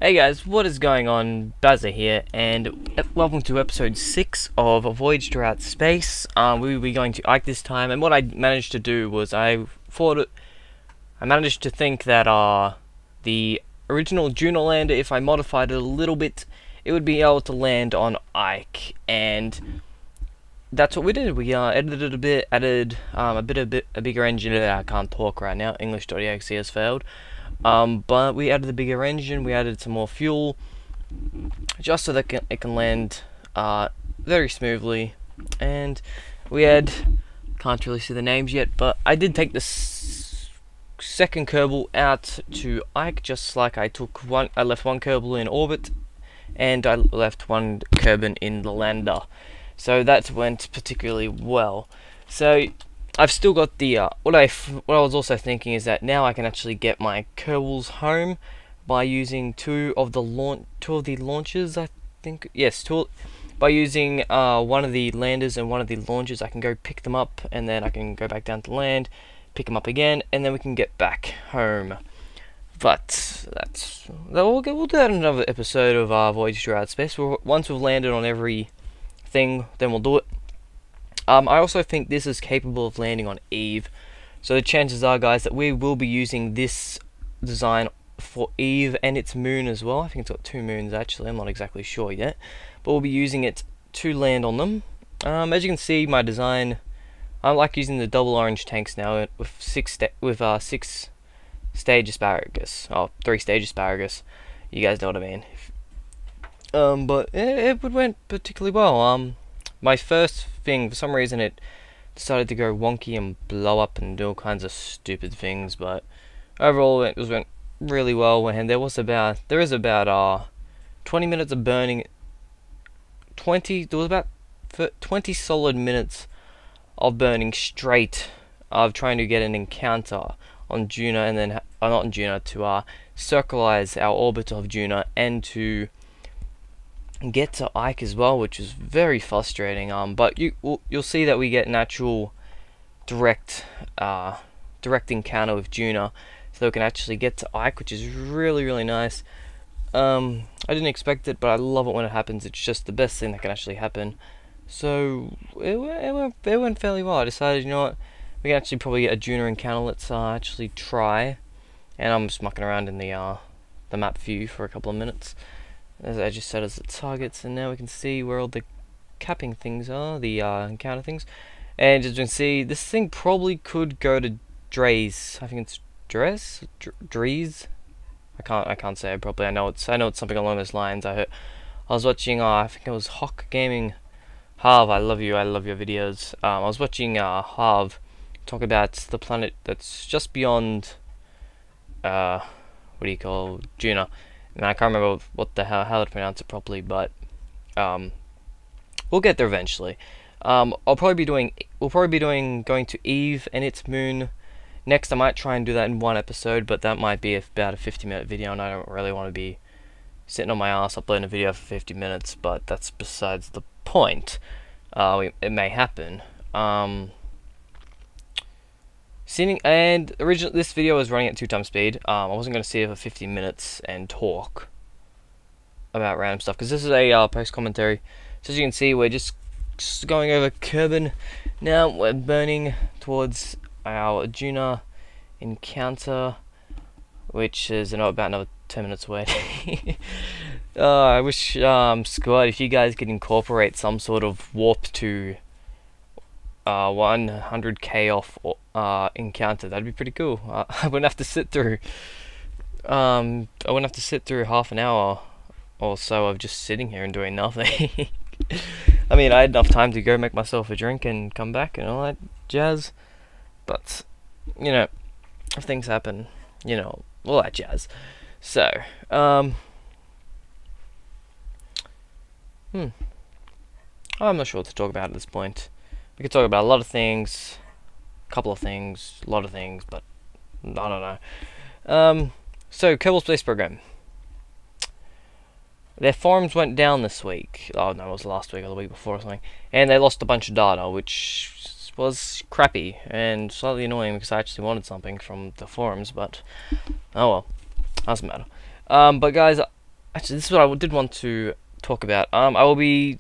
Hey guys, what is going on? Bazza here, and welcome to episode 6 of A Voyage Throughout Space. We will be going to Ike this time, and what I managed to do was I managed to think that the original Juno lander, if I modified it a little bit, it would be able to land on Ike, and that's what we did. We edited it a bit, added a bigger engine. I can't talk right now. English.exe has failed. But we added the bigger engine, we added some more fuel, just so that it can land very smoothly. And we can't really see the names yet, but I did take the second Kerbal out to Ike, just like I left one Kerbal in orbit, and I left one Kerbal in the lander. So that went particularly well. So I've still got the what I was also thinking is that now I can actually get my Kerbals home by using two of the launches. I think yes, by using one of the landers and one of the launches. I can go pick them up, and then I can go back down to land, pick them up again, and then we can get back home. But we'll do that in another episode of Voyage Throughout Space. Once we've landed on every thing, then we'll do it. I also think this is capable of landing on Eve, so the chances are, guys, that we will be using this design for Eve and its moon as well. I think it's got 2 moons actually, I'm not exactly sure yet, but we'll be using it to land on them. As you can see, my design, I like using the double orange tanks now with 6 stage asparagus, 3 stage asparagus. You guys know what I mean. But it went particularly well. My first thing, for some reason, it decided to go wonky and blow up and do all kinds of stupid things, but overall it went really well. And there is about 20 minutes of burning. There was about 20 solid minutes of burning straight, of trying to get an encounter on Juno, and then not on Juno, to circleize our orbit of Juno and to get to Ike as well, which is very frustrating. But you'll see that we get an actual direct encounter with Juno, so we can actually get to Ike, which is really nice. I didn't expect it, but I love it when it happens. It's just the best thing that can actually happen. So it went fairly well. I decided, you know what, we can actually probably get a Juno encounter. Let's actually try. And I'm just mucking around in the map view for a couple of minutes, as I just set as the targets, and now we can see where all the capping things are, the encounter things. And as you can see, this thing probably could go to Drees. I think it's Drees. I can't say it properly. I know it's something along those lines. I was watching I think it was Hawk Gaming. Harv, I love your videos. I was watching Harv talk about the planet that's just beyond what do you call Juno. And I can't remember what the hell how to pronounce it properly, but we'll get there eventually. We'll probably be going to Eve and its moon next. I might try and do that in one episode, but that might be about a 50-minute video, and I don't really want to be sitting on my ass uploading a video for 50 minutes. But that's besides the point. It may happen. This video was running at 2x speed. I wasn't going to sit here for 50 minutes and talk about random stuff, because this is a post commentary. So as you can see, we're just going over Kerbal. Now we're burning towards our Juno encounter, which is about another 10 minutes away. I wish Squad, if you guys could incorporate some sort of warp to 100k off encounter, that'd be pretty cool. I wouldn't have to sit through half an hour or so of just sitting here and doing nothing. I mean, I had enough time to go make myself a drink and come back and all that jazz, but you know, if things happen, you know, all that jazz. So I'm not sure what to talk about at this point. We could talk about a lot of things, a couple of things, a lot of things, but I don't know. So, Kerbal Space Program. Their forums went down this week. Oh no, it was last week or the week before or something. And they lost a bunch of data, which was crappy and slightly annoying, because I actually wanted something from the forums, but oh well, doesn't matter. But guys, actually, this is what I did want to talk about. I will be,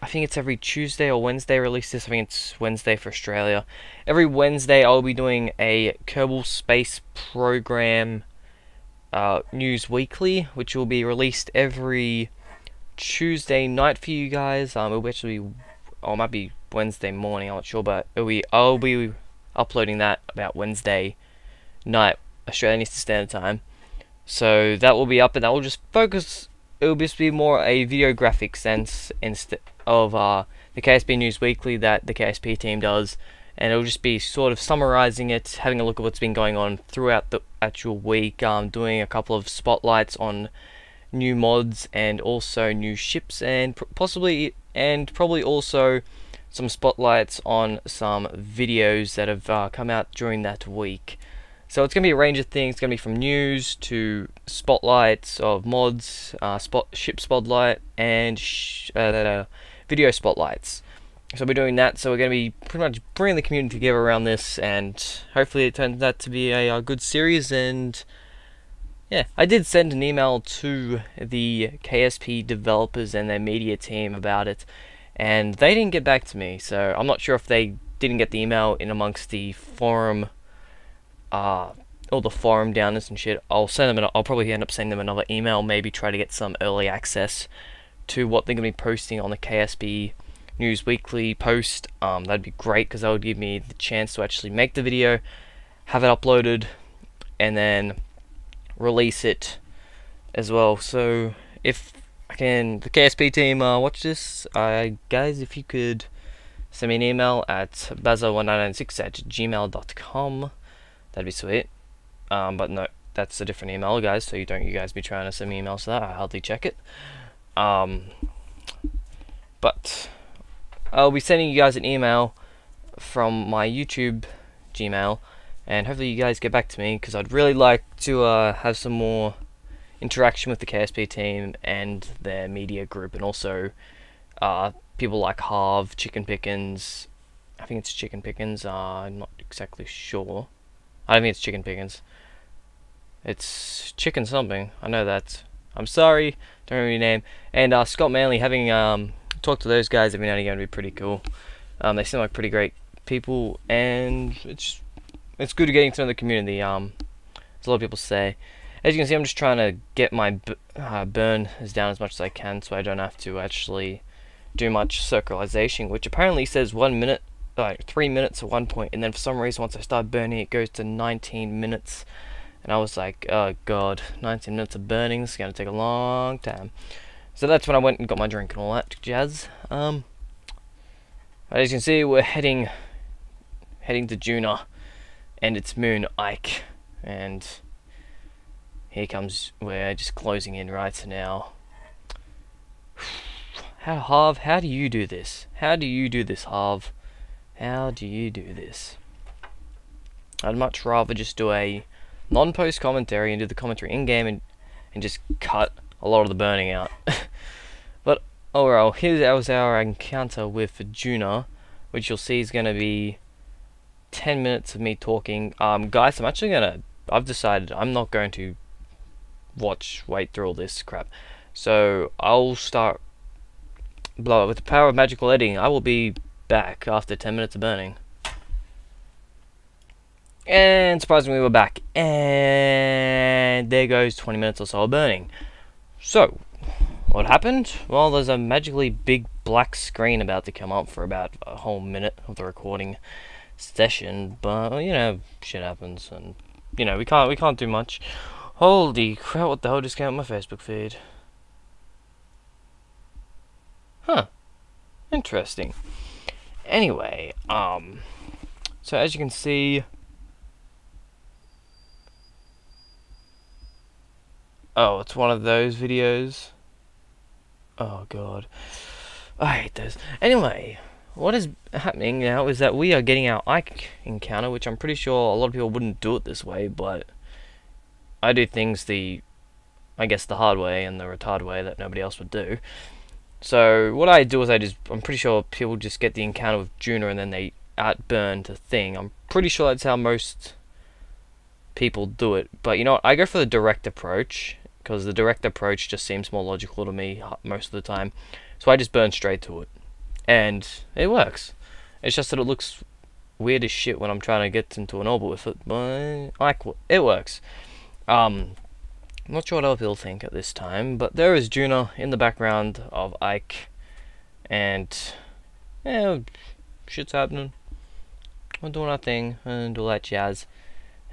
I think it's every Tuesday or Wednesday release this. I think it's Wednesday for Australia. Every Wednesday I'll be doing a Kerbal Space Program news weekly, which will be released every Tuesday night for you guys. It'll be actually, or it might be Wednesday morning. I'm not sure, but I'll be uploading that about Wednesday night Australian Eastern Standard Time. So that will be up, and that will just focus. It will just be more a videographic sense instead of the KSP News Weekly that the KSP team does, and it'll just be sort of summarizing it, having a look at what's been going on throughout the actual week, doing a couple of spotlights on new mods and also new ships, and probably also some spotlights on some videos that have come out during that week. So it's going to be a range of things. It's going to be from news to spotlights of mods, ship spotlight, and video spotlights. So we're doing that. So we're going to be pretty much bringing the community together around this, and hopefully it turns out to be a good series. And yeah, I did send an email to the KSP developers and their media team about it, and they didn't get back to me. So I'm not sure if they didn't get the email in amongst the forum. All the forum downers and shit. I'll probably end up sending them another email, maybe try to get some early access to what they're going to be posting on the KSP News Weekly post. That'd be great, because that would give me the chance to actually make the video, have it uploaded, and then release it as well. So if I can, the KSP team watch this, guys, if you could send me an email at bazo1996@gmail.com. That'd be sweet. But no, that's a different email, guys, so you guys be trying to send me emails to that. I hardly check it. But I'll be sending you guys an email from my YouTube Gmail, and hopefully you guys get back to me, because I'd really like to have some more interaction with the KSP team and their media group, and also people like Harv, Chicken Pickens. I think it's Chicken Pickens. I'm not exactly sure. I don't think it's Chicken Pickens. It's Chicken something. I know that. I'm sorry, don't remember your name. And Scott Manley, having talked to those guys every now and again would be pretty cool. They seem like pretty great people, and it's good getting to know the community. As a lot of people say. As you can see, I'm just trying to get my burn as down as much as I can, so I don't have to actually do much circularization, which apparently says 1 minute. Like 3 minutes at one point, and then for some reason once I start burning it goes to 19 minutes, and I was like, oh god, 19 minutes of burning, this is going to take a long time. So that's when I went and got my drink and all that jazz. But as you can see, we're heading to Juna and its moon Ike, and here comes, we're just closing in right now. Harv, how do you do this? How do you do this, Harv? How do you do this? I'd much rather just do a non-post commentary and do the commentary in-game and just cut a lot of the burning out. But overall, here's our encounter with Juna, which you'll see is going to be 10 minutes of me talking. Guys, I've decided I'm not going to wait through all this crap. So I'll start with the power of magical editing. I will be back after 10 minutes of burning. And surprisingly, we're back, and there goes 20 minutes or so of burning. So what happened? Well, there's a magically big black screen about to come up for about a whole minute of the recording session, but you know, shit happens, and you know, we can't do much. Holy crap, what the hell just came up my Facebook feed? Huh, interesting. Anyway, so as you can see, oh, it's one of those videos. Oh god, I hate those. Anyway, what is happening now is that we are getting our Ike encounter, which I'm pretty sure a lot of people wouldn't do it this way, but I do things I guess the hard way and the retard way that nobody else would do. So what I do is I'm pretty sure people just get the encounter with Juna and then they outburn the thing. I'm pretty sure that's how most people do it. But you know what, I go for the direct approach, because the direct approach just seems more logical to me most of the time. So I just burn straight to it, and it works. It's just that it looks weird as shit when I'm trying to get into an orbit with it, but it works. I'm not sure what other people think at this time, but there is Juna in the background of Ike, and yeah, shit's happening. We're doing our thing and all that jazz,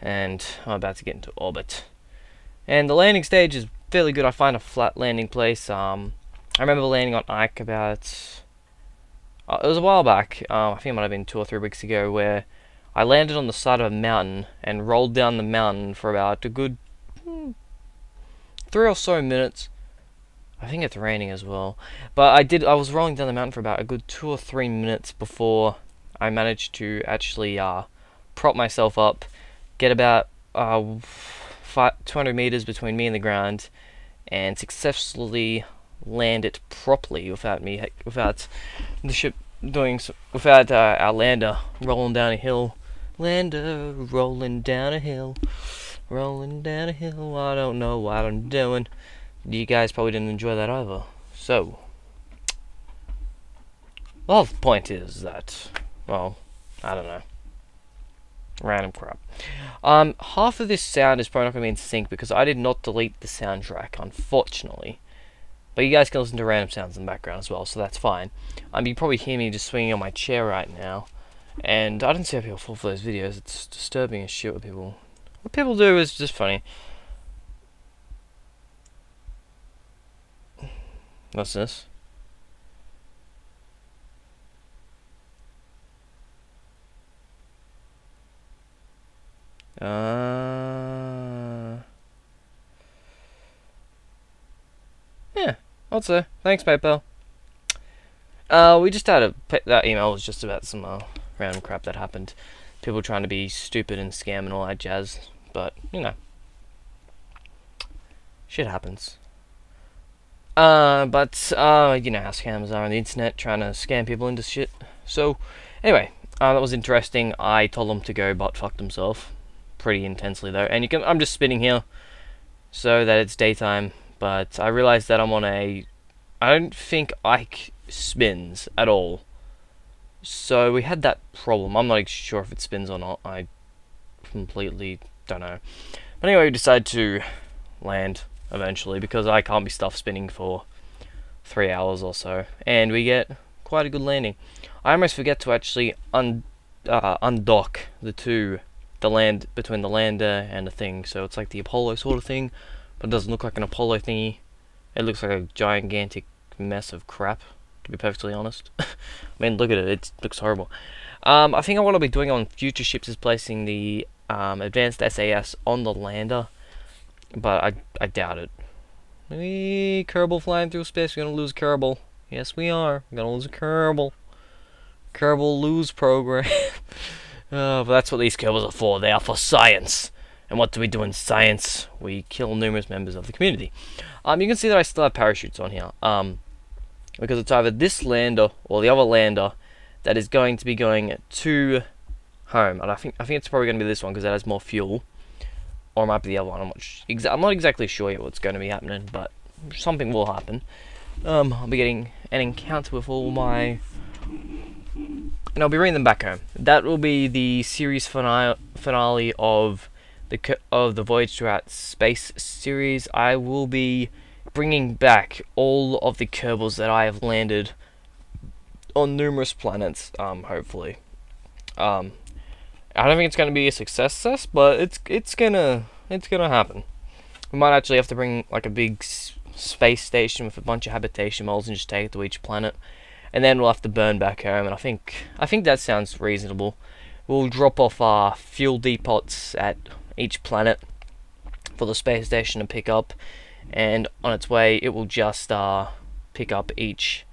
and I'm about to get into orbit. And the landing stage is fairly good. I find a flat landing place. I remember landing on Ike about it was a while back. I think it might have been 2 or 3 weeks ago, where I landed on the side of a mountain and rolled down the mountain for about a good 3 or so minutes. I think it's raining as well, but I was rolling down the mountain for about a good 2 or 3 minutes before I managed to actually prop myself up, get about 200 meters between me and the ground, and successfully land it properly without the ship without our lander rolling down a hill. Lander rolling down a hill, rolling down a hill. I don't know what I'm doing. You guys probably didn't enjoy that either. So, well, the point is that, well, I don't know. Random crap. Half of this sound is probably not going to be in sync because I did not delete the soundtrack, unfortunately. But you guys can listen to random sounds in the background as well, so that's fine. You probably hear me just swinging on my chair right now. And I don't see how people fall for those videos. It's disturbing as shit what people do is just funny. What's this? Yeah, I'd say. Thanks, PayPal. We just had that email was just about some random crap that happened. People trying to be stupid and scam and all that jazz. But, you know. Shit happens. You know how scams are on the internet, trying to scam people into shit. So, anyway, that was interesting. I told him to go butt fuck himself. Pretty intensely though. And I'm just spinning here so that it's daytime. But I realized that I'm on I don't think Ike spins at all. So we had that problem. I'm not sure if it spins or not. I completely don't know. But anyway, we decided to land eventually because I can't be stuff spinning for 3 hours or so. And we get quite a good landing. I almost forget to actually undock the land between the lander and the thing. So it's like the Apollo sort of thing. But it doesn't look like an Apollo thingy. It looks like a gigantic mess of crap, to be perfectly honest. I mean, look at it. It looks horrible. I think what I'll be doing on future ships is placing the advanced SAS on the lander. But I doubt it. Maybe Kerbal flying through space. We're going to lose Kerbal. Yes, we are. We're going to lose a Kerbal. Kerbal lose program. But that's what these Kerbals are for. They are for science. And what do we do in science? We kill numerous members of the community. You can see that I still have parachutes on here. Because it's either this lander or the other lander that is going to be going to home. And I think it's probably going to be this one because it has more fuel. Or it might be the other one. I'm not exactly sure yet what's going to be happening, but something will happen. I'll be getting an encounter with all my... And I'll be bringing them back home. That will be the series finale of the Voyage Throughout Space series. I will be bringing back all of the Kerbals that I have landed on numerous planets, hopefully. I don't think it's going to be a success, but it's gonna happen. We might actually have to bring like a big space station with a bunch of habitation mods and just take it to each planet, and then we'll have to burn back home. And I think that sounds reasonable. We'll drop off our fuel depots at each planet for the space station to pick up, and on its way it will just pick up each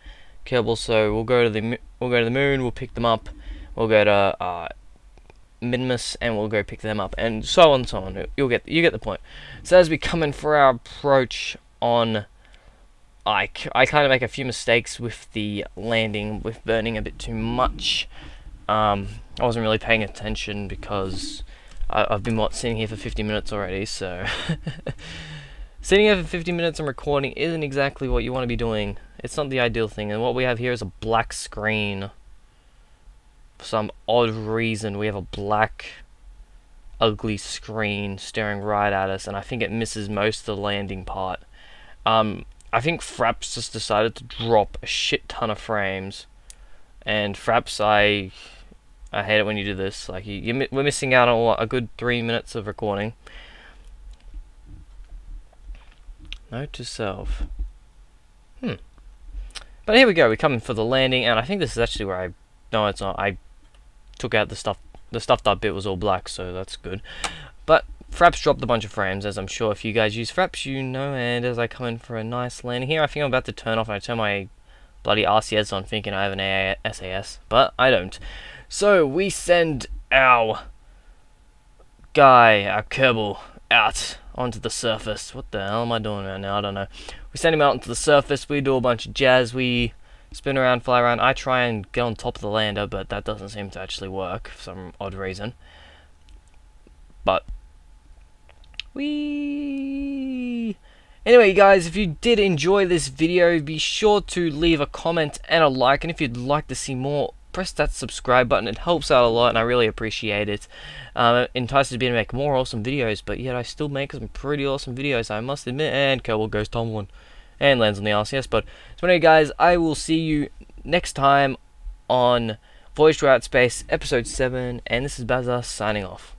Kerbal. So we'll go to the moon, we'll pick them up, we'll go to Minimus, and we'll go pick them up, and so on and so on. You get the point. So as we come in for our approach on Ike, I kind of make a few mistakes with the landing, with burning a bit too much. I wasn't really paying attention because I've been sitting here for 50 minutes already, so Sitting here for 50 minutes and recording isn't exactly what you want to be doing. It's not the ideal thing, and what we have here is a black screen. For some odd reason, we have a black, ugly screen staring right at us, and I think it misses most of the landing part. I think Fraps just decided to drop a shit ton of frames, and Fraps, I hate it when you do this. Like, we're missing out on a good 3 minutes of recording. Note to self. But here we go. We're coming for the landing, and I think this is actually where no, it's not. I took out the stuff. The stuff that bit was all black, so that's good. But Fraps dropped a bunch of frames, as I'm sure if you guys use Fraps, you know. And as I come in for a nice landing here, I think I'm about to turn off, and I turn my bloody RCS on, thinking I have an SAS, but I don't. So we send our guy, our Kerbal, out onto the surface. What the hell am I doing right now? I don't know. We send him out onto the surface. We do a bunch of jazz. We spin around, fly around. I try and get on top of the lander, but that doesn't seem to actually work for some odd reason. But anyway, guys, if you did enjoy this video, be sure to leave a comment and a like, and if you'd like to see more, press that subscribe button. It helps out a lot, and I really appreciate it. It entices me to make more awesome videos, but yet I still make some pretty awesome videos, I must admit. And Kerbal goes tumbling and lands on the RCS. But so anyway, guys, I will see you next time on Voyage Throughout Space, episode 7, and this is Bazza signing off.